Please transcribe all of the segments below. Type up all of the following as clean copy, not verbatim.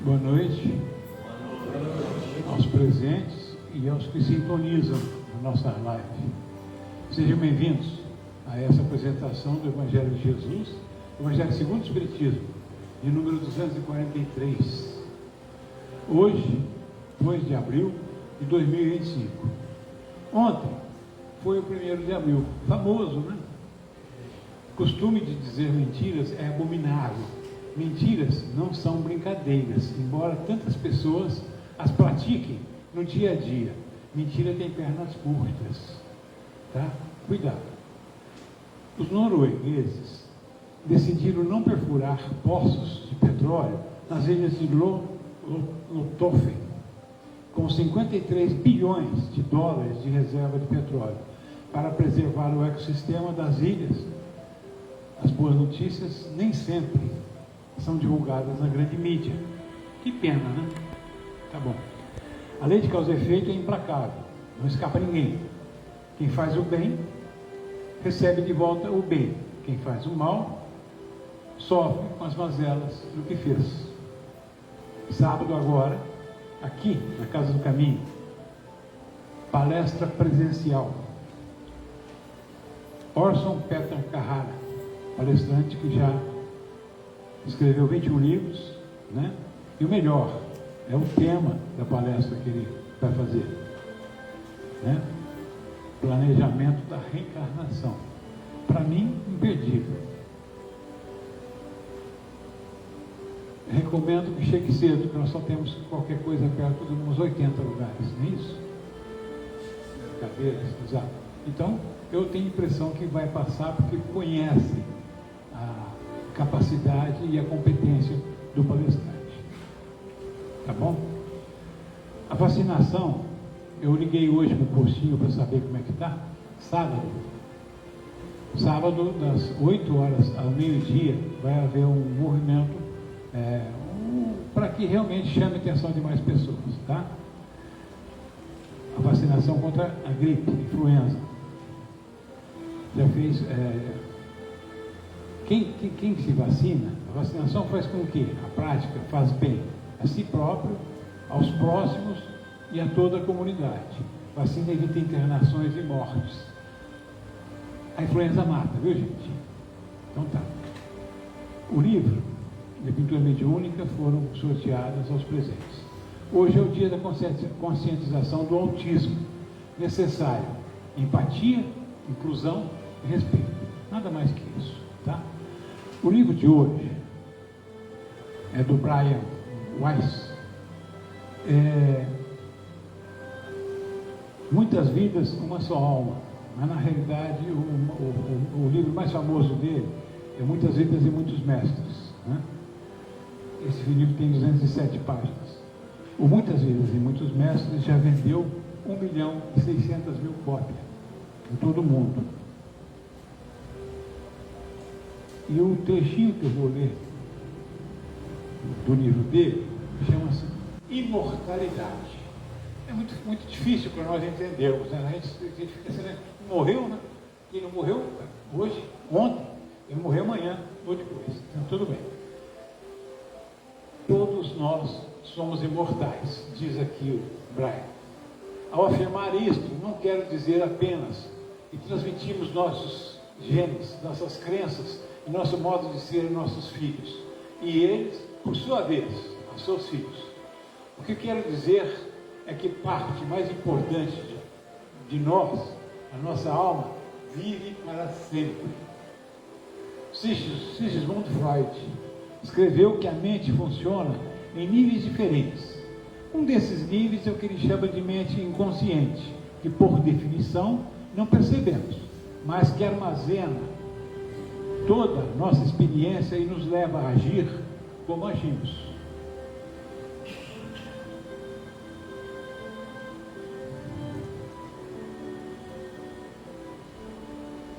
Boa noite aos presentes e aos que sintonizam a nossa live. Sejam bem-vindos a essa apresentação do Evangelho de Jesus, Evangelho segundo o Espiritismo, de número 243. Hoje, 2 de abril de 2025. Ontem foi o 1º de abril, famoso, né? Costume de dizer mentiras é abominável. Mentiras não são brincadeiras, embora tantas pessoas as pratiquem no dia a dia. Mentira tem pernas curtas, tá? Cuidado. Os noruegueses decidiram não perfurar poços de petróleo nas ilhas de Lofoten, com 53 bilhões de dólares de reserva de petróleo, para preservar o ecossistema das ilhas. As boas notícias nem sempre são divulgadas na grande mídia. Que pena, né? Tá bom. A lei de causa e efeito é implacável, não escapa ninguém. Quem faz o bem, recebe de volta o bem. Quem faz o mal, sofre com as mazelas do que fez. Sábado agora, aqui na Casa do Caminho, palestra presencial. Orson Peter Carrara, palestrante que já escreveu 21 livros, né? E o melhor, é o tema da palestra que ele vai fazer, né? Planejamento da reencarnação. Para mim, imperdível. Recomendo que chegue cedo, porque nós só temos qualquer coisa perto de uns 80 lugares, não é isso? Cadeiras, exato. Então, eu tenho a impressão que vai passar porque conhece a capacidade e a competência do palestrante. Tá bom? A vacinação, eu liguei hoje para o postinho para saber como é que está. Sábado, das 8 horas ao meio-dia, vai haver um movimento para que realmente chame a atenção de mais pessoas, tá? A vacinação contra a gripe, influenza. Já fez... Quem se vacina, a vacinação faz com que a prática faz bem a si próprio, aos próximos e a toda a comunidade. Vacina evita internações e mortes. A influenza mata, viu, gente? Então tá. O livro e a pintura mediúnica foram sorteadas aos presentes. Hoje é o dia da conscientização do autismo. Necessário empatia, inclusão e respeito. Nada mais que isso, tá? O livro de hoje é do Brian Weiss. Muitas vidas, uma só alma. Mas na realidade o livro mais famoso dele é Muitas Vidas e Muitos Mestres, né? Esse livro tem 207 páginas. O Muitas Vidas e Muitos Mestres já vendeu 1.600.000 cópias em todo o mundo. E o trechinho que eu vou ler do livro dele chama-se Imortalidade. É muito difícil para nós entendermos, né? A gente fica assim, né? Morreu, né? Quem não morreu hoje, ontem, ele morreu amanhã ou depois. Então, tudo bem. Todos nós somos imortais, diz aqui o Brian. Ao afirmar isto, não quero dizer apenas que transmitimos nossos genes, nossas crenças, nosso modo de ser a nossos filhos, e eles, por sua vez, aos seus filhos. O que eu quero dizer é que parte mais importante de nós, a nossa alma, vive para sempre. Sigmund Freud escreveu que a mente funciona em níveis diferentes. Um desses níveis é o que ele chama de mente inconsciente, que por definição não percebemos, mas que armazena toda a nossa experiência e nos leva a agir como agimos.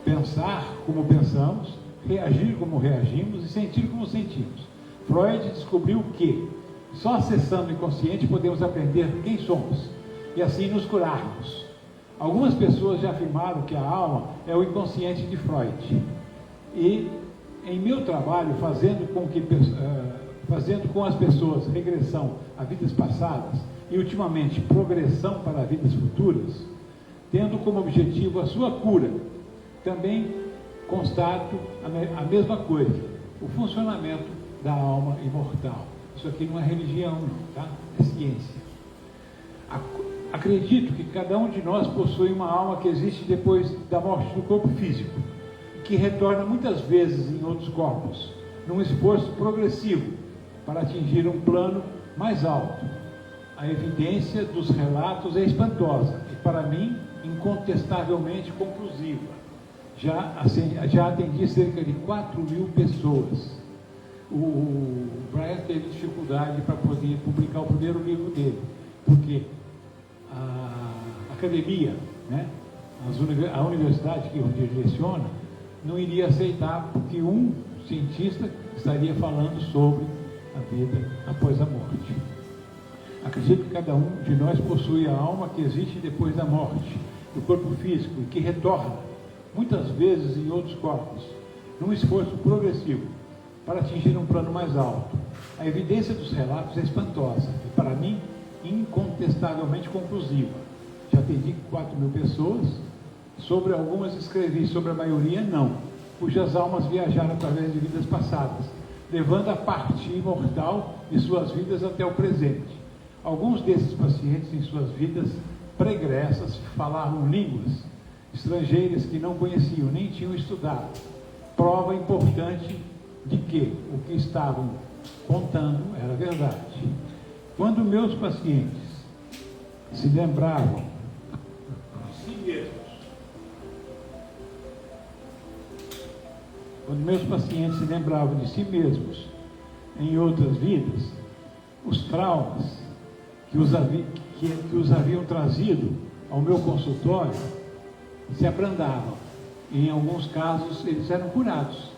Pensar como pensamos, reagir como reagimos e sentir como sentimos. Freud descobriu que só acessando o inconsciente podemos aprender quem somos e assim nos curarmos. Algumas pessoas já afirmaram que a alma é o inconsciente de Freud. E em meu trabalho, fazendo com as pessoas regressão a vidas passadas e, ultimamente, progressão para vidas futuras, tendo como objetivo a sua cura, também constato a mesma coisa, o funcionamento da alma imortal. Isso aqui não é religião, não, tá? É ciência. Acredito que cada um de nós possui uma alma que existe depois da morte do corpo físico, que retorna muitas vezes em outros corpos, num esforço progressivo para atingir um plano mais alto. A evidência dos relatos é espantosa e, para mim, incontestavelmente conclusiva. Já atendi cerca de 4.000 pessoas. O Brian teve dificuldade para poder publicar o primeiro livro dele, porque a academia, né, a universidade que ele leciona, não iria aceitar, porque um cientista estaria falando sobre a vida após a morte. Acredito que cada um de nós possui a alma que existe depois da morte do corpo físico e que retorna, muitas vezes em outros corpos, num esforço progressivo para atingir um plano mais alto. A evidência dos relatos é espantosa e, para mim, incontestavelmente conclusiva. Já atendi 4.000 pessoas, sobre algumas escrevi, sobre a maioria não, cujas almas viajaram através de vidas passadas, levando a parte imortal de suas vidas até o presente. Alguns desses pacientes, em suas vidas pregressas, falavam línguas estrangeiras que não conheciam, nem tinham estudado. Prova importante de que o que estavam contando era verdade. Quando meus pacientes se lembravam de si mesmos, em outras vidas, os traumas que os haviam trazido ao meu consultório se abrandavam. E, em alguns casos, eles eram curados.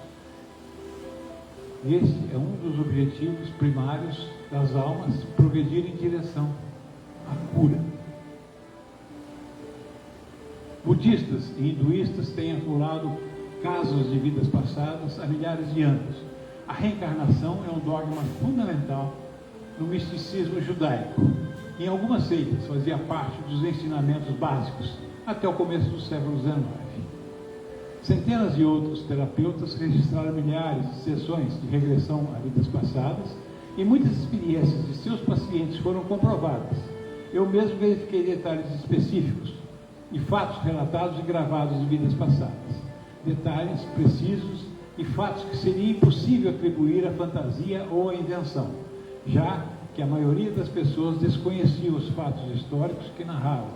Esse é um dos objetivos primários das almas, progredir em direção à cura. Budistas e hinduístas têm acumulado casos de vidas passadas há milhares de anos. A reencarnação é um dogma fundamental no misticismo judaico. Em algumas seitas fazia parte dos ensinamentos básicos até o começo do século XIX. Centenas de outros terapeutas registraram milhares de sessões de regressão a vidas passadas e muitas experiências de seus pacientes foram comprovadas. Eu mesmo verifiquei detalhes específicos e fatos relatados e gravados de vidas passadas. Detalhes precisos e fatos que seria impossível atribuir à fantasia ou à invenção, já que a maioria das pessoas desconhecia os fatos históricos que narravam,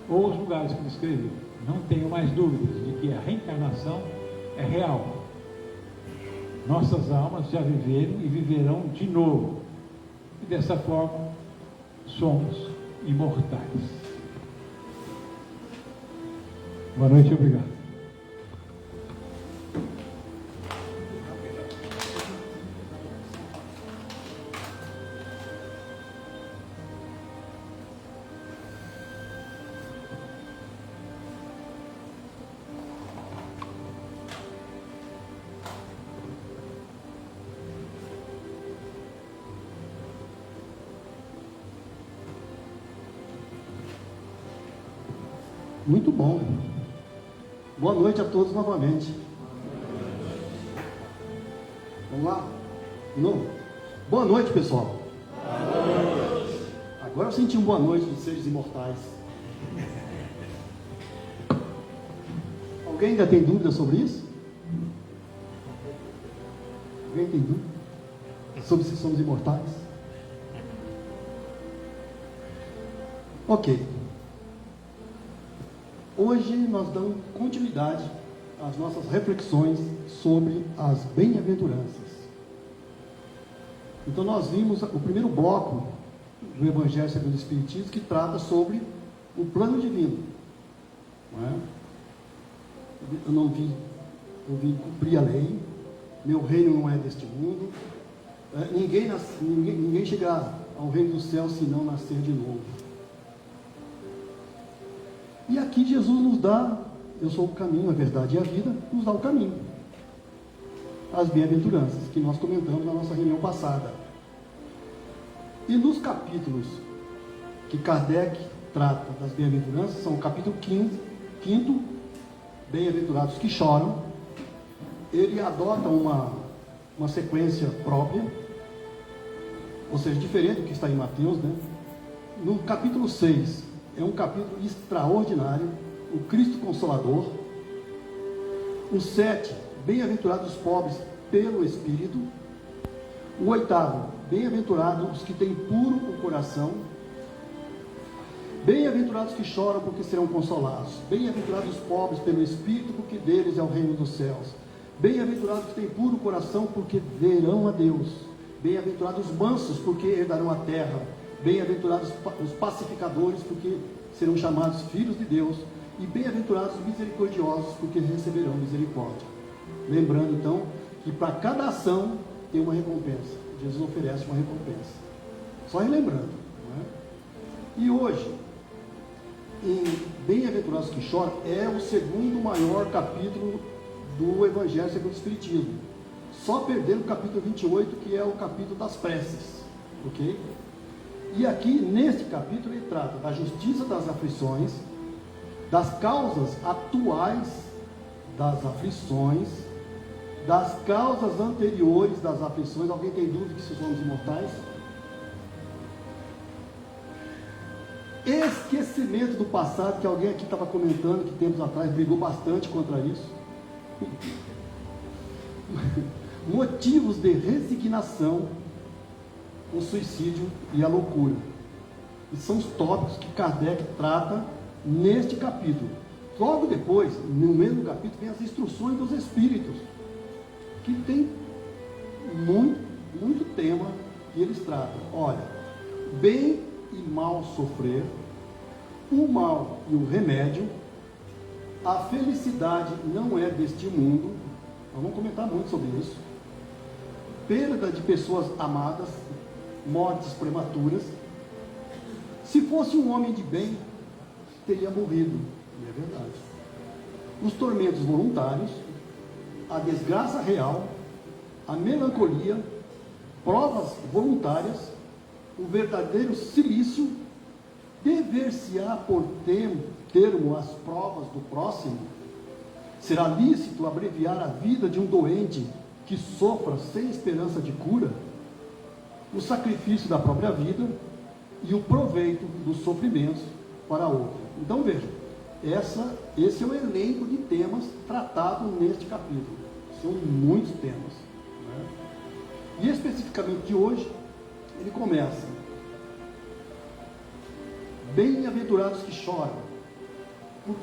ou os lugares que descreviam. Não tenho mais dúvidas de que a reencarnação é real. Nossas almas já viveram e viverão de novo. E dessa forma, somos imortais. Boa noite e obrigado. Muito bom. Boa noite a todos novamente. Vamos lá? De novo? Boa noite, pessoal. Boa noite. Agora eu senti um boa noite de seres imortais. Alguém ainda tem dúvida sobre isso? Alguém tem dúvida sobre se somos imortais? Ok. Hoje nós damos continuidade às nossas reflexões sobre as bem-aventuranças. Então nós vimos o primeiro bloco do Evangelho segundo o Espiritismo, que trata sobre o plano divino. Não é? Eu vim cumprir a lei, meu reino não é deste mundo, ninguém chega ao reino do céu se não nascer de novo. E aqui Jesus nos dá, eu sou o caminho, a verdade e a vida, nos dá o caminho. As bem-aventuranças, que nós comentamos na nossa reunião passada. E nos capítulos que Kardec trata das bem-aventuranças, são o capítulo 5, bem-aventurados que choram. Ele adota uma sequência própria, ou seja, diferente do que está em Mateus, né? No capítulo 6, é um capítulo extraordinário, o Cristo Consolador. O 7, bem-aventurados os pobres pelo Espírito. O 8º, bem-aventurados os que têm puro o coração. Bem-aventurados que choram, porque serão consolados. Bem-aventurados os pobres pelo Espírito, porque deles é o reino dos céus. Bem-aventurados que têm puro coração, porque verão a Deus. Bem-aventurados os mansos, porque herdarão a terra. Bem-aventurados os pacificadores, porque serão chamados filhos de Deus. E bem-aventurados os misericordiosos, porque receberão misericórdia. Lembrando então que para cada ação tem uma recompensa. Jesus oferece uma recompensa. Só relembrando, não é? E hoje, em Bem-aventurados que choram, é o segundo maior capítulo do Evangelho segundo o Espiritismo, só perdendo o capítulo 28, que é o capítulo das preces, ok? E aqui, neste capítulo, ele trata da justiça das aflições, das causas atuais das aflições, das causas anteriores das aflições. Alguém tem dúvida que somos imortais? Esquecimento do passado, que alguém aqui estava comentando que tempos atrás brigou bastante contra isso. Motivos de resignação, o suicídio e a loucura. E são os tópicos que Kardec trata neste capítulo. Logo depois, no mesmo capítulo, vem as instruções dos espíritos, que tem muito tema que eles tratam. Olha, bem e mal sofrer, o mal e o remédio, a felicidade não é deste mundo. Nós vamos comentar muito sobre isso. Perda de pessoas amadas, mortes prematuras. Se fosse um homem de bem, teria morrido, e é verdade. Os tormentos voluntários, a desgraça real, a melancolia, provas voluntárias, o verdadeiro silício, dever-se-á por termo as provas do próximo. Será lícito abreviar a vida de um doente que sofra sem esperança de cura? O sacrifício da própria vida e o proveito dos sofrimentos para outro. Então veja, esse é o elenco de temas tratados neste capítulo. São muitos temas, né? E especificamente de hoje, ele começa: bem-aventurados que choram,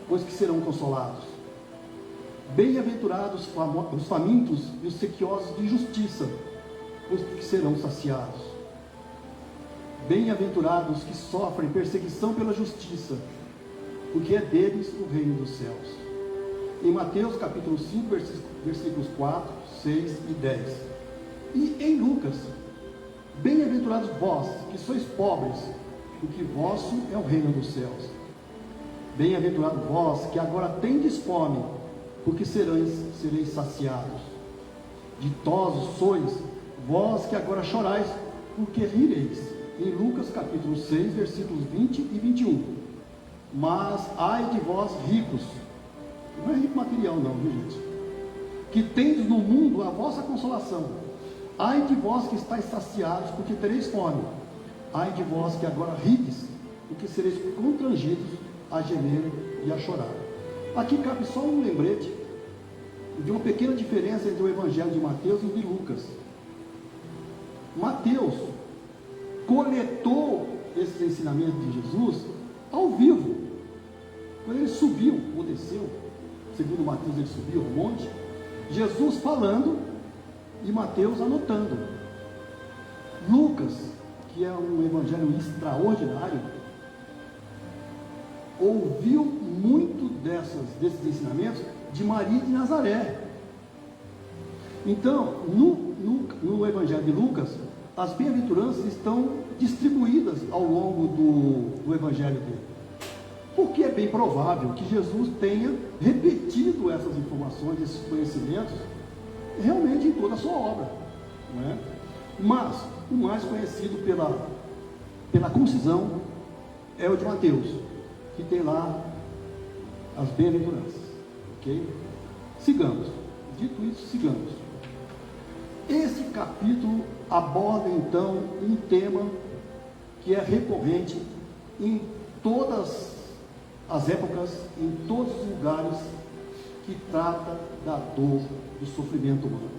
pois que serão consolados. Bem-aventurados os famintos e os sequiosos de justiça, pois que serão saciados. Bem-aventurados que sofrem perseguição pela justiça, porque é deles o reino dos céus. Em Mateus capítulo 5, versículos 4, 6 e 10. E em Lucas: bem-aventurados vós, que sois pobres, porque vosso é o reino dos céus. Bem-aventurados vós, que agora tendes fome, porque sereis saciados. Ditosos sois vós que agora chorais, porque rireis. Em Lucas capítulo 6, versículos 20 e 21. Mas ai de vós ricos, não é rico material não, viu gente? Que tendes no mundo a vossa consolação. Ai de vós que estáis saciados, porque tereis fome. Ai de vós que agora rides, porque sereis constrangidos a gemer e a chorar. Aqui cabe só um lembrete de uma pequena diferença entre o Evangelho de Mateus e o de Lucas. Mateus coletou esses ensinamentos de Jesus ao vivo. Quando ele subiu ou desceu, segundo Mateus ele subiu ao monte, Jesus falando e Mateus anotando. Lucas, que é um evangelho extraordinário, ouviu muito desses ensinamentos de Maria de Nazaré. Então, no evangelho de Lucas, as bem-aventuranças estão distribuídas ao longo do evangelho dele. Porque é bem provável que Jesus tenha repetido essas informações, esses conhecimentos, realmente em toda a sua obra, não é? Mas o mais conhecido pela concisão, é o de Mateus, que tem lá as bem-aventuranças. Ok? Sigamos. Dito isso, sigamos. Esse capítulo aborda então um tema que é recorrente em todas as épocas, em todos os lugares, que trata da dor, do sofrimento humano.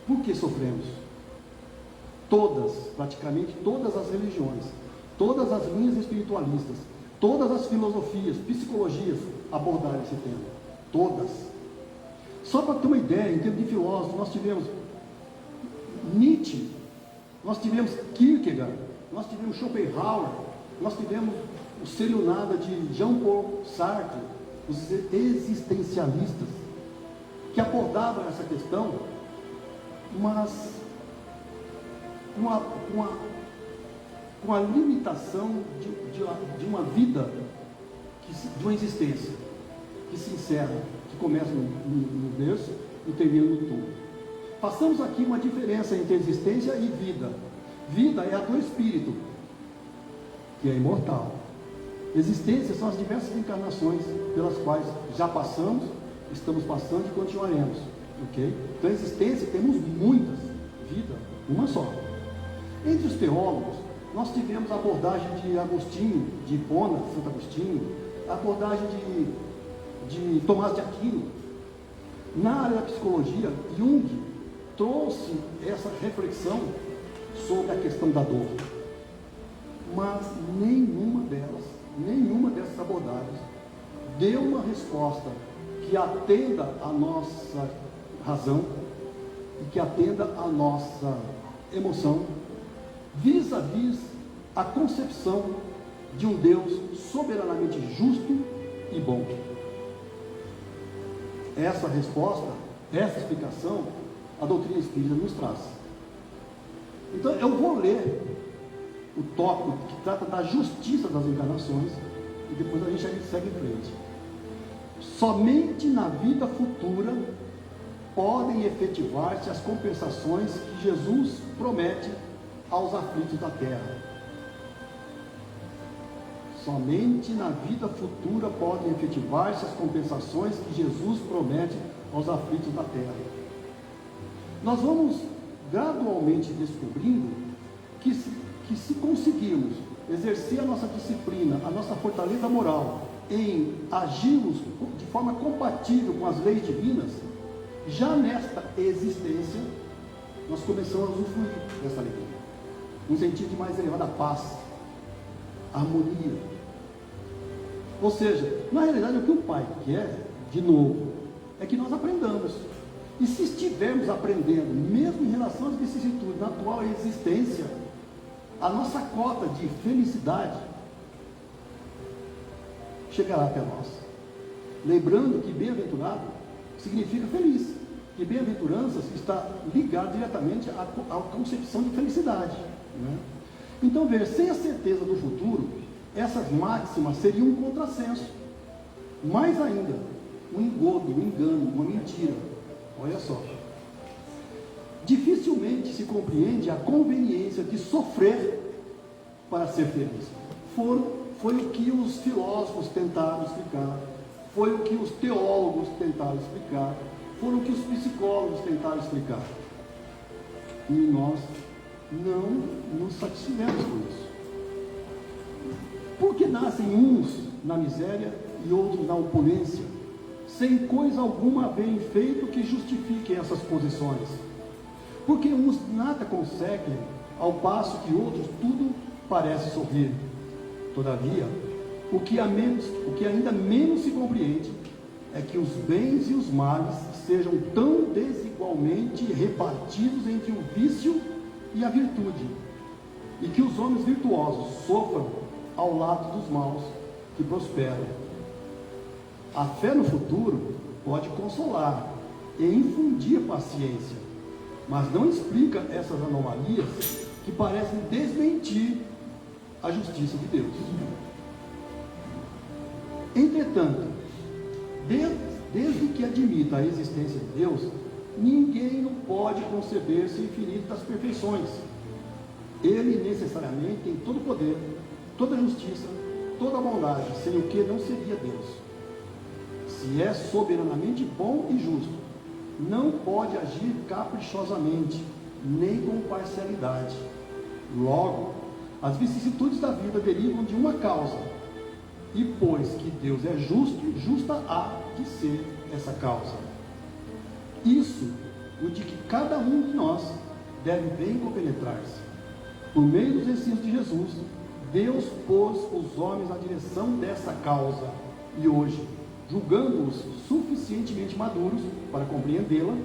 Por que sofremos? Praticamente todas as religiões, todas as linhas espiritualistas, todas as filosofias, psicologias abordaram esse tema. Todas. Só para ter uma ideia, em termos de filósofos, nós tivemos Nietzsche, nós tivemos Kierkegaard, nós tivemos Schopenhauer, nós tivemos o Serenada de Jean-Paul Sartre, os existencialistas, que abordavam essa questão, mas com a limitação de uma vida, de uma existência, que se encerra, que começa no berço e termina no túmulo. Passamos aqui uma diferença entre existência e vida. Vida é a do espírito, que é imortal. Existência são as diversas encarnações pelas quais já passamos, estamos passando e continuaremos. Ok? Então, existência temos muitas, vida, uma só. Entre os teólogos, nós tivemos a abordagem de Agostinho, de Hipona, Santo Agostinho, a abordagem de Tomás de Aquino. Na área da psicologia, Jung trouxe essa reflexão sobre a questão da dor. Mas nenhuma dessas abordagens deu uma resposta que atenda à nossa razão e que atenda à nossa emoção, vis-à-vis a concepção de um Deus soberanamente justo e bom. Essa resposta, essa explicação, a doutrina espírita nos traz. Então, eu vou ler o tópico que trata da justiça das encarnações e depois a gente segue em frente. Somente na vida futura podem efetivar-se as compensações que Jesus promete aos aflitos da terra. Somente na vida futura podem efetivar-se as compensações que Jesus promete aos aflitos da terra. Nós vamos gradualmente descobrindo que se conseguirmos exercer a nossa disciplina, a nossa fortaleza moral, em agirmos de forma compatível com as leis divinas, já nesta existência, nós começamos a usufruir dessa alegria. Um sentido de mais elevada paz, harmonia. Ou seja, na realidade, o que o Pai quer, de novo, é que nós aprendamos. E se estivermos aprendendo, mesmo em relação às vicissitudes na atual existência, a nossa cota de felicidade chegará até nós. Lembrando que bem-aventurado significa feliz, que bem-aventuranças está ligado diretamente à concepção de felicidade, né? Então, veja, sem a certeza do futuro, essas máximas seriam um contrassenso. Mais ainda, um engodo, um engano, uma mentira. Olha só. Dificilmente se compreende a conveniência de sofrer para ser feliz. Foi o que os filósofos tentaram explicar, foi o que os teólogos tentaram explicar, foram o que os psicólogos tentaram explicar. E nós não nos satisfizemos com isso. Porque nascem uns na miséria e outros na opulência, sem coisa alguma haverem feito que justifiquem essas posições. Porque uns nada conseguem, ao passo que outros tudo parece sorrir. Todavia, o que ainda menos se compreende é que os bens e os males sejam tão desigualmente repartidos entre o vício e a virtude, e que os homens virtuosos sofram ao lado dos maus que prosperam. A fé no futuro pode consolar e infundir paciência, mas não explica essas anomalias que parecem desmentir a justiça de Deus. Entretanto, desde que admita a existência de Deus, ninguém não pode conceber-se infinito das perfeições. Ele necessariamente tem todo o poder, toda a justiça, toda a bondade, sem o que não seria Deus. Se é soberanamente bom e justo, não pode agir caprichosamente, nem com parcialidade. Logo, as vicissitudes da vida derivam de uma causa, e pois que Deus é justo, justa há de ser essa causa. Isso, o de que cada um de nós deve bem compenetrar-se. Por meio dos ensinos de Jesus, Deus pôs os homens na direção dessa causa, e hoje, julgando-os suficientemente maduros para compreendê-la,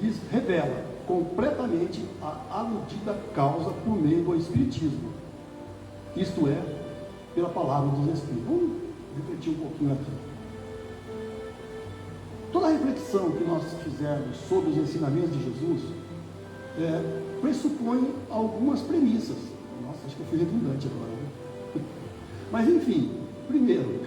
lhes revela completamente a aludida causa por meio do Espiritismo, isto é, pela palavra dos Espíritos. Vamos refletir um pouquinho aqui. Toda a reflexão que nós fizermos sobre os ensinamentos de Jesus pressupõe algumas premissas. Nossa, acho que eu fui redundante agora, né? Mas enfim, primeiro,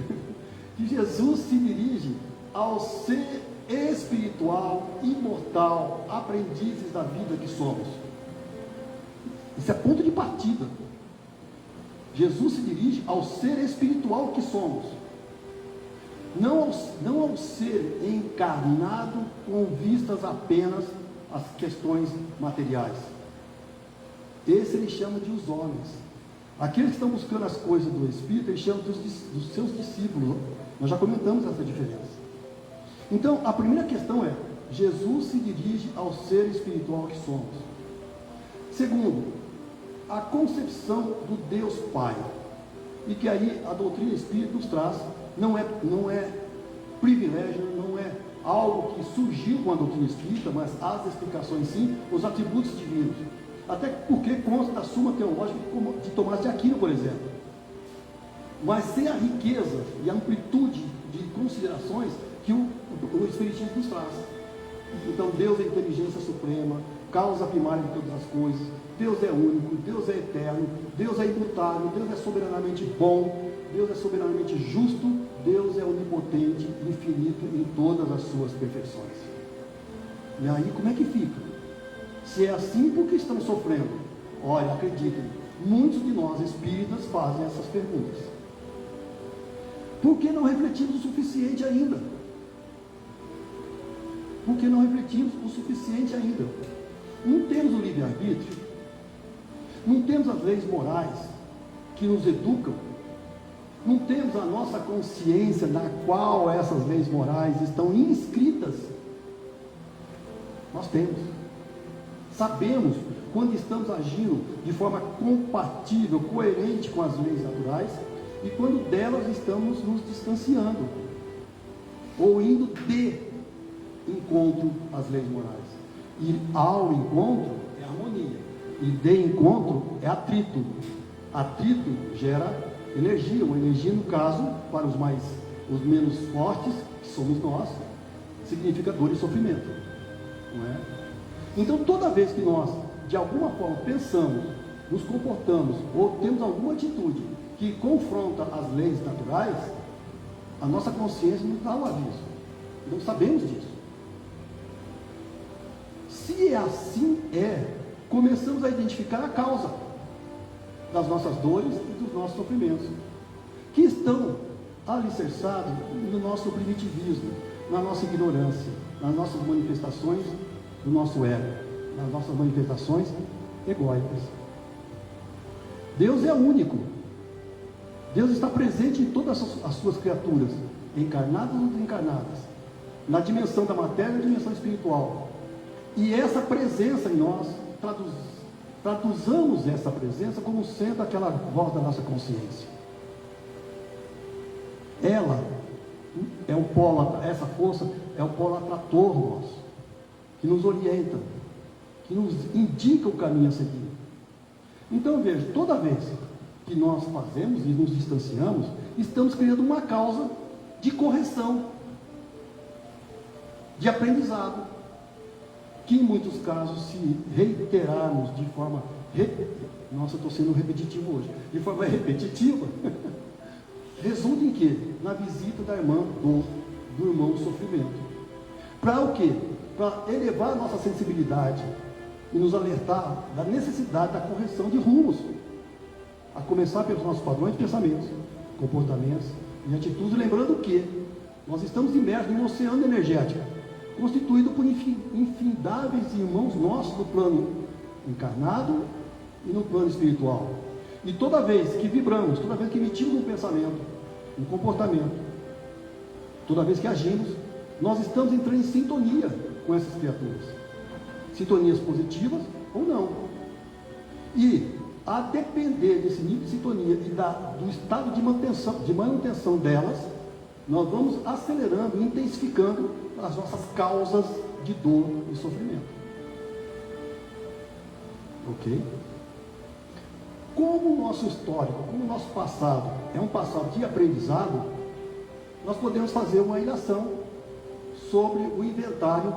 que Jesus se dirige ao ser espiritual, imortal, aprendizes da vida que somos. Isso é ponto de partida. Jesus se dirige ao ser espiritual que somos, não ao ser encarnado com vistas apenas às questões materiais. Esse ele chama de os homens. Aqueles que estão buscando as coisas do Espírito, ele chama dos seus discípulos. Nós já comentamos essa diferença. Então, a primeira questão é: Jesus se dirige ao ser espiritual que somos. Segundo, a concepção do Deus Pai, e que aí a doutrina espírita nos traz, não é privilégio, não é algo que surgiu com a doutrina espírita, mas as explicações sim, os atributos divinos, até porque consta da Suma Teológica de Tomás de Aquino, por exemplo, mas sem a riqueza e a amplitude de considerações que o Espiritismo nos traz. Então, Deus é a inteligência suprema, causa primária de todas as coisas, Deus é único, Deus é eterno, Deus é imutável, Deus é soberanamente bom, Deus é soberanamente justo, Deus é onipotente, infinito em todas as suas perfeições. E aí como é que fica? Se é assim, por que estamos sofrendo? Olha, acreditem, muitos de nós espíritas fazem essas perguntas. Por que não refletimos o suficiente ainda? Por que não refletimos o suficiente ainda? Não temos o livre-arbítrio? Não temos as leis morais que nos educam? Não temos a nossa consciência na qual essas leis morais estão inscritas? Nós temos. Sabemos quando estamos agindo de forma compatível, coerente com as leis naturais, e quando delas estamos nos distanciando, ou indo de encontro às leis morais. E ao encontro é harmonia, e de encontro é atrito. Atrito gera energia, uma energia, no caso, para os menos fortes, que somos nós, significa dor e sofrimento, não é? Então, toda vez que nós, de alguma forma, pensamos, nos comportamos, ou temos alguma atitude que confronta as leis naturais, a nossa consciência nos dá o aviso. Não sabemos disso. Se assim começamos a identificar a causa das nossas dores e dos nossos sofrimentos, que estão alicerçados no nosso primitivismo, na nossa ignorância, nas nossas manifestações do nosso ego, nas nossas manifestações egóicas. Deus é único. Deus está presente em todas as suas criaturas, encarnadas ou desencarnadas, na dimensão da matéria e na dimensão espiritual. E essa presença em nós, traduzamos essa presença como sendo aquela voz da nossa consciência. Ela é o polo, essa força é o polo atrator nosso, que nos orienta, que nos indica o caminho a seguir. Então veja, toda vez que nós fazemos e nos distanciamos, estamos criando uma causa de correção, de aprendizado, que em muitos casos, se reiterarmos de forma nossa, eu estou sendo repetitivo hoje, de forma repetitiva, resulta em quê? Na visita da irmã do irmão do sofrimento. Para o quê? Para elevar a nossa sensibilidade, e nos alertar da necessidade da correção de rumos, a começar pelos nossos padrões de pensamentos, comportamentos e atitudes, lembrando que nós estamos imersos em um oceano energético, constituído por infindáveis irmãos nossos no plano encarnado e no plano espiritual. E toda vez que vibramos, toda vez que emitimos um pensamento, um comportamento, toda vez que agimos, nós estamos entrando em sintonia com essas criaturas. Sintonias positivas ou não. E, a depender desse nível de sintonia e do estado de manutenção delas, nós vamos acelerando, intensificando as nossas causas de dor e sofrimento. Ok? Como o nosso histórico, como o nosso passado é um passado de aprendizado, nós podemos fazer uma ilação sobre o inventário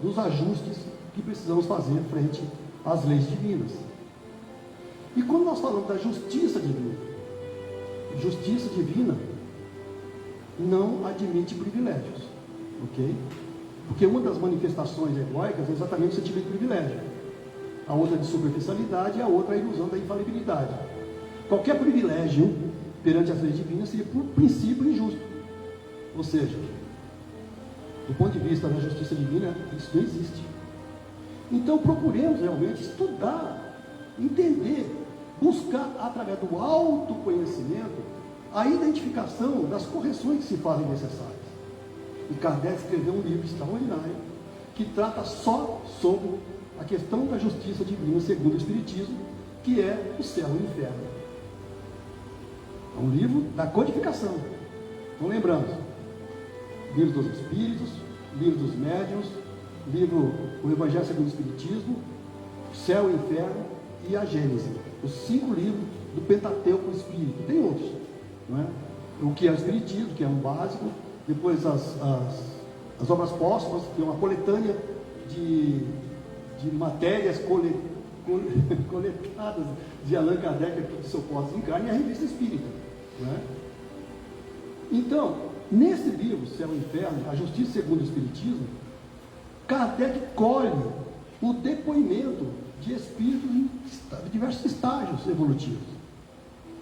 dos ajustes que precisamos fazer frente às leis divinas. E quando nós falamos da justiça divina não admite privilégios, ok? Porque uma das manifestações egóicas é exatamente o sentimento de privilégio. A outra é de superficialidade e a outra é a ilusão da infalibilidade. Qualquer privilégio perante as leis divinas seria, por princípio, injusto. Ou seja, do ponto de vista da justiça divina, isso não existe. Então, procuremos realmente estudar, entender, buscar, através do autoconhecimento, a identificação das correções que se fazem necessárias. E Kardec escreveu um livro extraordinário que trata só sobre a questão da justiça divina segundo o Espiritismo, que é o céu e o inferno. É um livro da codificação. Então lembramos, livro dos Espíritos, livro dos Médiuns, livro O Evangelho segundo o Espiritismo, Céu e Inferno e a Gênese. Os 5 livros do Pentateuco Espírito. Tem outros, não é? O que é o Espiritismo, que é um básico, depois as obras póstumas, que é uma coletânea de matérias coletadas de Allan Kardec aqui de Sopósito em Carne, e a Revista Espírita, não é? Então, nesse livro, Céu e Inferno, a Justiça segundo o Espiritismo, Kardec colhe o depoimento de espíritos em diversos estágios evolutivos.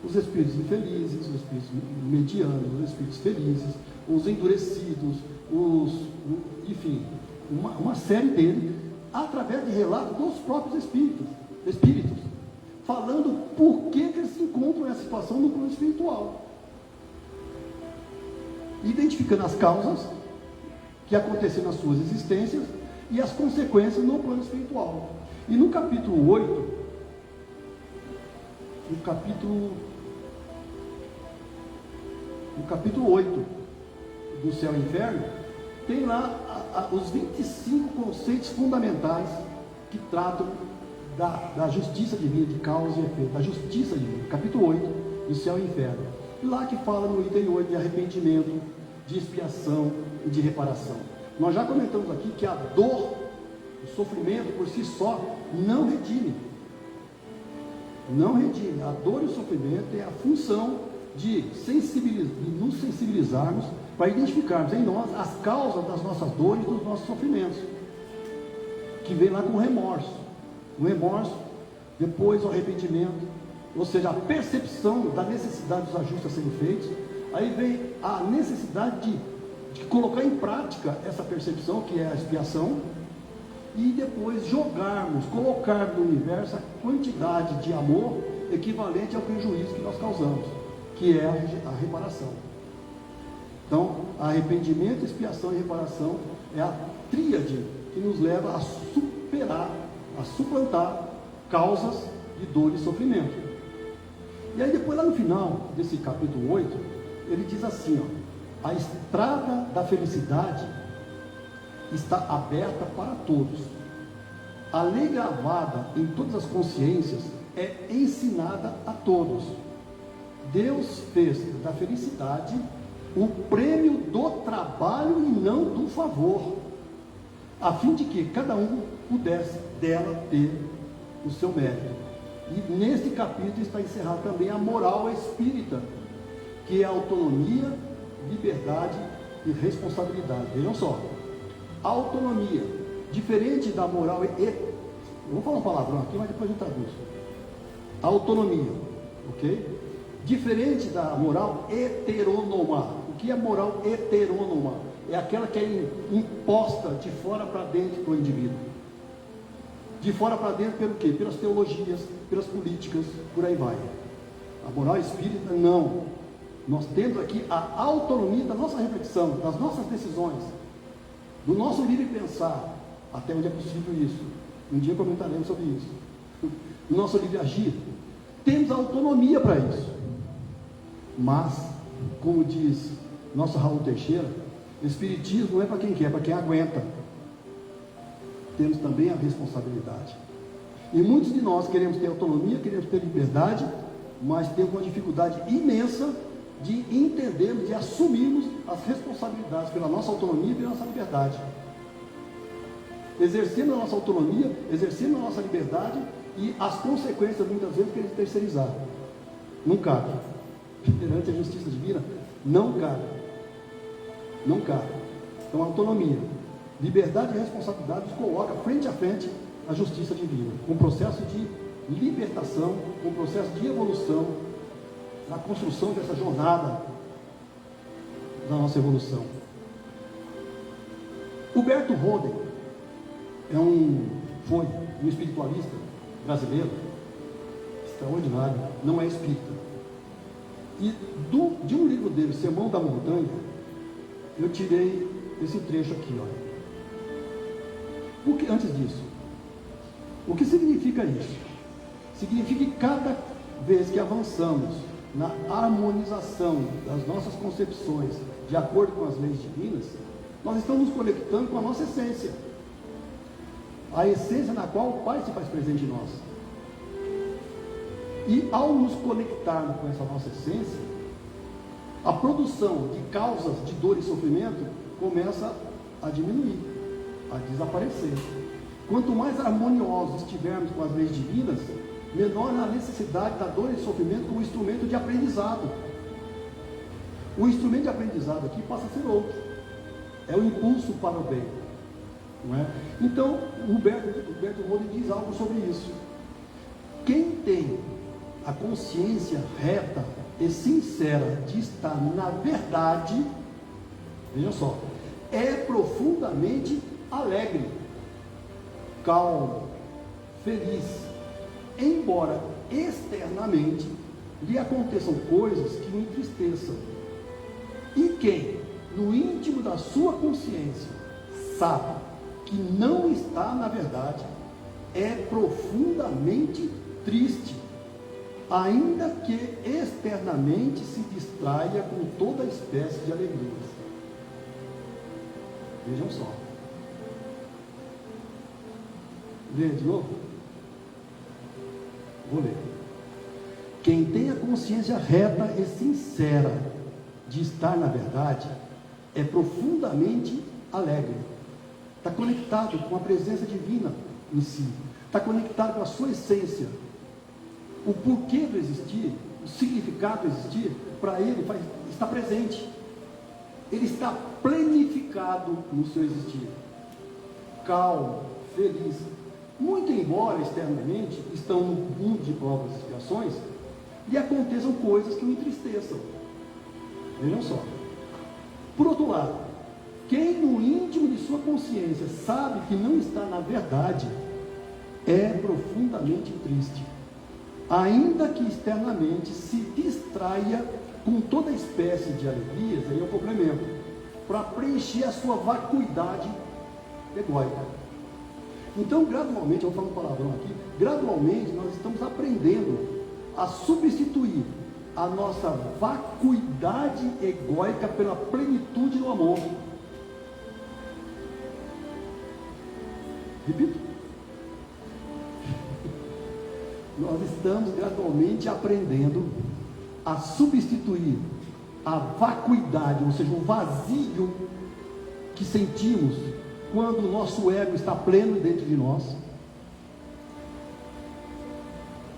Os espíritos infelizes, os espíritos medianos, os espíritos felizes, os endurecidos, enfim, uma série deles, através de relatos dos próprios espíritos, falando por que eles se encontram nessa situação no plano espiritual, identificando as causas que aconteceram nas suas existências e as consequências no plano espiritual. E no capítulo 8, no capítulo 8 do Céu e Inferno, tem lá os 25 conceitos fundamentais que tratam da justiça divina, de causa e efeito, da justiça divina, capítulo 8 do Céu e Inferno. E lá que fala no item 8 de arrependimento, de expiação e de reparação. Nós já comentamos aqui que a dor, o sofrimento por si só, não redime. Não redime. A dor e o sofrimento é a função de nos sensibilizarmos para identificarmos em nós as causas das nossas dores e dos nossos sofrimentos, que vem lá com o remorso. O remorso, depois o arrependimento, ou seja, a percepção da necessidade dos ajustes a serem feitos. Aí vem a necessidade de colocar em prática essa percepção, que é a expiação, e depois colocar no universo a quantidade de amor equivalente ao prejuízo que nós causamos, que é a reparação. Então, arrependimento, expiação e reparação é a tríade que nos leva a suplantar causas de dor e sofrimento. E aí depois, lá no final desse capítulo 8, ele diz assim, ó: a estrada da felicidade está aberta para todos. A lei gravada em todas as consciências é ensinada a todos. Deus fez da felicidade o prêmio do trabalho e não do favor, a fim de que cada um pudesse dela ter o seu mérito. E neste capítulo está encerrada também a moral espírita, que é autonomia, liberdade e responsabilidade. Vejam só, autonomia, diferente da moral Eu vou falar um palavrão aqui, mas depois eu traduz. Autonomia, ok? Diferente da moral heteronômica. O que é moral heteronômica? É aquela que é imposta de fora para dentro para o indivíduo. De fora para dentro pelo quê? Pelas teologias, pelas políticas, por aí vai. A moral espírita, não. Nós temos aqui a autonomia da nossa reflexão, das nossas decisões, do nosso livre pensar, até onde é possível isso. Um dia comentaremos sobre isso. O nosso livre agir. Temos autonomia para isso. Mas, como diz nosso Raul Teixeira, Espiritismo não é para quem quer, é para quem aguenta. Temos também a responsabilidade. E muitos de nós queremos ter autonomia, queremos ter liberdade, mas temos uma dificuldade imensa de entendermos, de assumirmos as responsabilidades pela nossa autonomia e pela nossa liberdade. Exercendo a nossa autonomia, exercendo a nossa liberdade e as consequências muitas vezes queremos terceirizar. Não cabe. Perante a justiça divina, não cabe. Não cabe. Então, a autonomia, liberdade e responsabilidade nos coloca frente a frente a justiça divina, com um processo de libertação, com um processo de evolução, na construção dessa jornada da nossa evolução. Huberto Roden foi um espiritualista brasileiro extraordinário, não é espírita. E de um livro dele, Sermão da Montanha, eu tirei esse trecho aqui, olha. Antes disso, o que significa isso? Significa que cada vez que avançamos na harmonização das nossas concepções de acordo com as leis divinas, nós estamos nos conectando com a nossa essência, a essência na qual o Pai se faz presente em nós. E ao nos conectarmos com essa nossa essência, a produção de causas de dor e sofrimento começa a diminuir, a desaparecer. Quanto mais harmoniosos estivermos com as leis divinas, menor a necessidade da dor e sofrimento como instrumento de aprendizado. O instrumento de aprendizado aqui passa a ser outro. É o impulso para o bem. Não é? Então, Huberto Roden diz algo sobre isso. Quem tem a consciência reta e sincera de estar na verdade, veja só, é profundamente alegre, calmo, feliz, embora externamente lhe aconteçam coisas que o entristeçam. E quem, no íntimo da sua consciência, sabe que não está na verdade, é profundamente triste, ainda que externamente se distraia com toda espécie de alegrias. Vejam só. Leia de novo. Vou ler. Quem tem a consciência reta e sincera de estar na verdade, é profundamente alegre. Está conectado com a presença divina em si. Está conectado com a sua essência. O porquê do existir, o significado do existir, para ele está presente. Ele está planificado no seu existir. Calmo, feliz. Muito embora externamente estão no mundo de provas e expiações, lhe aconteçam coisas que o entristeçam. Vejam só. Por outro lado, quem no íntimo de sua consciência sabe que não está na verdade, é profundamente triste, ainda que externamente se distraia com toda espécie de alegrias, aí eu complemento, para preencher a sua vacuidade egóica. Então, gradualmente, eu vou falar um palavrão aqui, gradualmente nós estamos aprendendo a substituir a nossa vacuidade egóica pela plenitude do amor. Repito. Nós estamos gradualmente aprendendo a substituir a vacuidade, ou seja, o vazio que sentimos quando o nosso ego está pleno dentro de nós.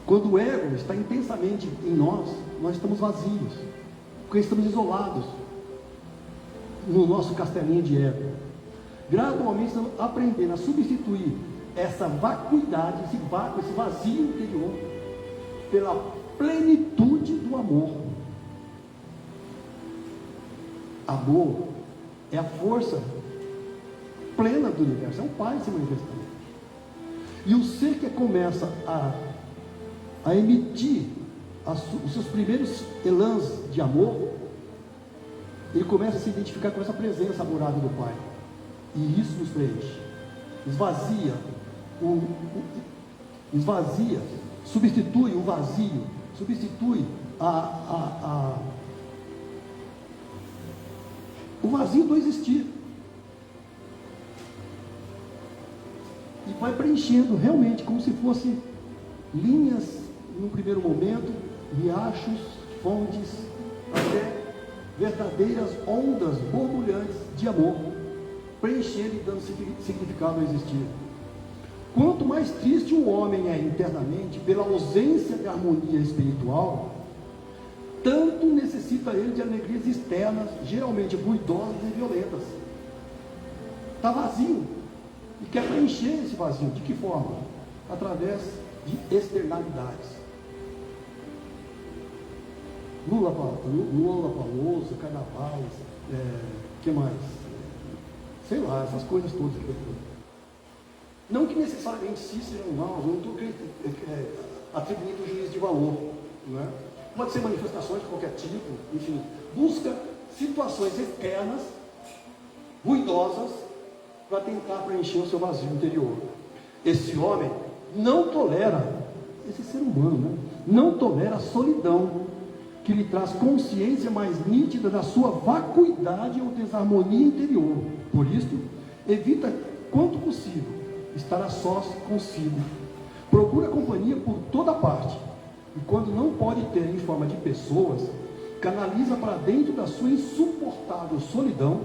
Quando o ego está intensamente em nós, nós estamos vazios, porque estamos isolados no nosso castelinho de ego. Gradualmente estamos aprendendo a substituir essa vacuidade, esse vácuo, esse vazio interior, pela plenitude do amor. Amor é a força plena do universo, é o Pai se manifestando. E o ser que começa a emitir os seus primeiros elãs de amor, ele começa a se identificar com essa presença amorosa do Pai. E isso nos preenche. Esvazia, substitui o vazio, substitui o vazio do existir. E vai preenchendo realmente como se fossem linhas, no primeiro momento, riachos, fontes, até verdadeiras ondas borbulhantes de amor, preenchendo e dando significado ao existir. Quanto mais triste o homem é internamente pela ausência de harmonia espiritual, tanto necessita ele de alegrias externas, geralmente ruidosas e violentas. Está vazio e quer preencher esse vazio. De que forma? Através de externalidades. Lula Palusa, carnaval, que mais? Sei lá, essas coisas todas. Não que necessariamente sim sejam maus, eu não estou atribuindo o juízo de valor, não é? Pode ser manifestações de qualquer tipo, enfim, busca situações externas, ruidosas, para tentar preencher o seu vazio interior. Esse homem não tolera, esse ser humano, né? Não tolera a solidão, que lhe traz consciência mais nítida da sua vacuidade ou desarmonia interior. Por isso, evita, quanto possível, estar a sós consigo. Procura companhia por toda parte. E quando não pode ter em forma de pessoas, canaliza para dentro da sua insuportável solidão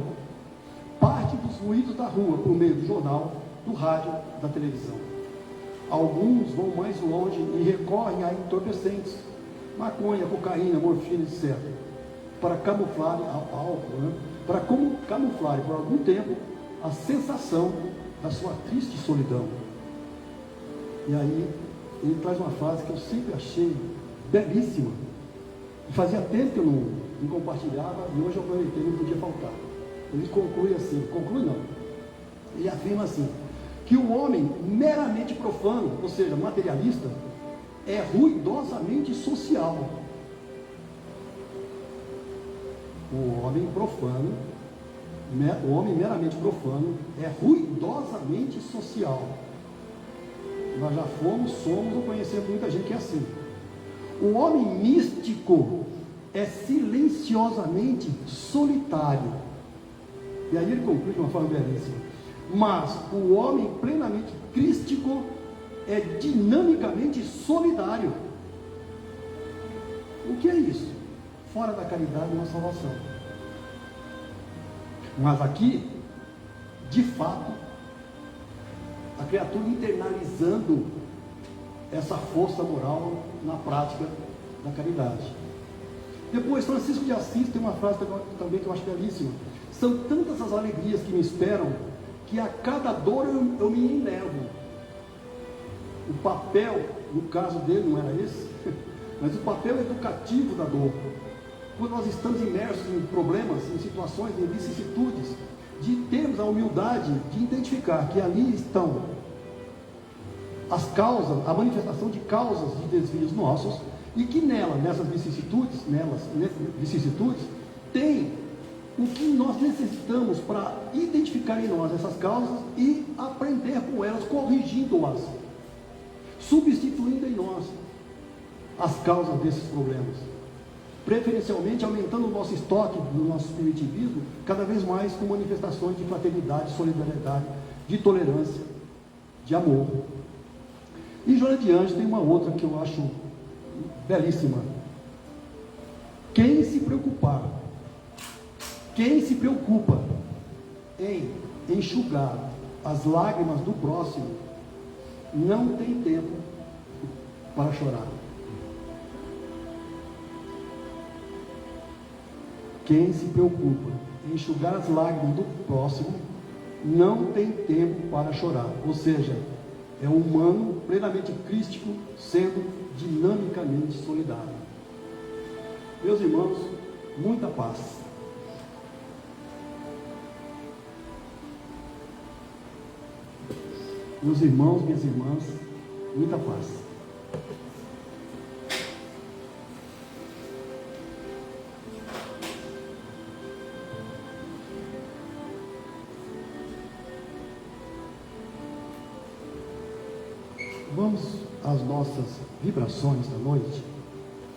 parte dos ruídos da rua por meio do jornal, do rádio, da televisão. Alguns vão mais longe e recorrem a entorpecentes, maconha, cocaína, morfina, etc., para camuflar álcool, né? Para camuflar por algum tempo a sensação da sua triste solidão. E aí ele traz uma frase que eu sempre achei belíssima, e fazia tempo que eu não compartilhava, e hoje eu aproveitei, não podia faltar. Ele conclui assim, ele afirma assim, que o homem meramente profano, ou seja, materialista, é ruidosamente social. O homem profano, o homem meramente profano, é ruidosamente social. Nós já somos ou conhecemos muita gente que é assim. O homem místico é silenciosamente solitário. E aí ele conclui de uma forma belíssima. Mas o homem plenamente crístico é dinamicamente solidário. O que é isso? Fora da caridade uma salvação. Mas aqui, de fato, a criatura internalizando essa força moral na prática da caridade. Depois, Francisco de Assis tem uma frase também que eu acho belíssima. São tantas as alegrias que me esperam, que a cada dor eu me enervo. O papel, no caso dele não era esse, mas o papel educativo da dor. Quando nós estamos imersos em problemas, em situações, em vicissitudes, de termos a humildade de identificar que ali estão as causas, a manifestação de causas de desvios nossos, e que nessas vicissitudes, tem o que nós necessitamos para identificar em nós essas causas e aprender com elas, corrigindo-as, substituindo em nós as causas desses problemas, preferencialmente aumentando o nosso estoque do nosso primitivismo, cada vez mais com manifestações de fraternidade, solidariedade, de tolerância, de amor. E Joana de Ângeles tem uma outra que eu acho belíssima. Quem se preocupa em enxugar as lágrimas do próximo, não tem tempo para chorar. Quem se preocupa em enxugar as lágrimas do próximo, não tem tempo para chorar. Ou seja, É um humano plenamente crístico, sendo dinamicamente solidário. Meus irmãos, muita paz. Meus irmãos, minhas irmãs, muita paz. Vamos às nossas vibrações da noite,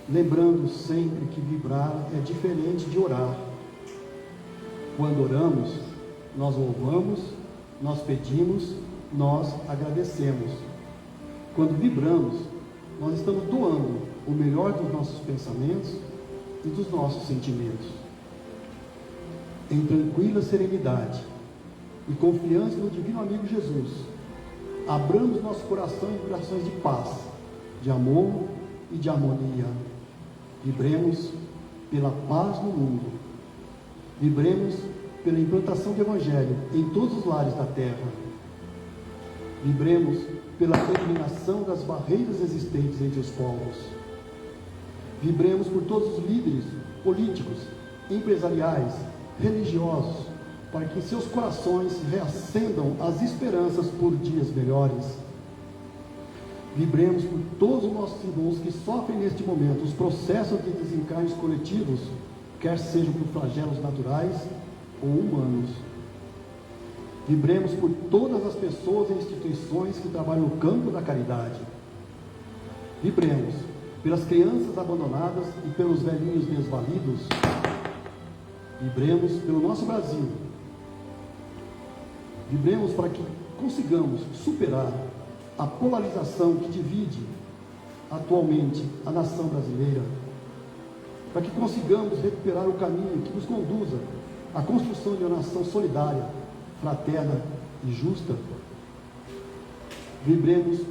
lembrando sempre que vibrar é diferente de orar. Quando oramos, nós louvamos, nós pedimos, nós agradecemos. Quando vibramos, nós estamos doando o melhor dos nossos pensamentos e dos nossos sentimentos. Em tranquila serenidade e confiança no divino amigo Jesus, abramos nosso coração em vibrações de paz, de amor e de harmonia. Vibremos pela paz no mundo. Vibremos pela implantação do Evangelho em todos os lares da terra. Vibremos pela eliminação das barreiras existentes entre os povos. Vibremos por todos os líderes políticos, empresariais, religiosos, para que em seus corações reacendam as esperanças por dias melhores. Vibremos por todos os nossos irmãos que sofrem neste momento os processos de desencarnes coletivos, quer sejam por flagelos naturais ou humanos. Vibremos por todas as pessoas e instituições que trabalham no campo da caridade. Vibremos pelas crianças abandonadas e pelos velhinhos desvalidos. Vibremos pelo nosso Brasil. Vibremos para que consigamos superar a polarização que divide atualmente a nação brasileira, para que consigamos recuperar o caminho que nos conduza à construção de uma nação solidária, fraterna e justa. Vibremos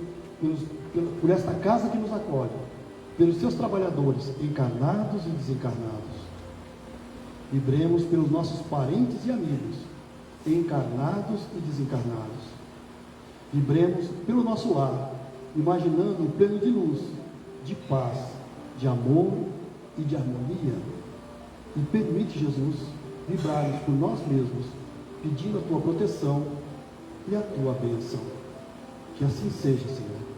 por esta casa que nos acolhe, pelos seus trabalhadores encarnados e desencarnados. Vibremos pelos nossos parentes e amigos, encarnados e desencarnados. Vibremos pelo nosso lar, imaginando um plano de luz, de paz, de amor e de harmonia. E permite, Jesus, vibrarmos por nós mesmos, pedindo a tua proteção e a tua bênção. Que assim seja, Senhor.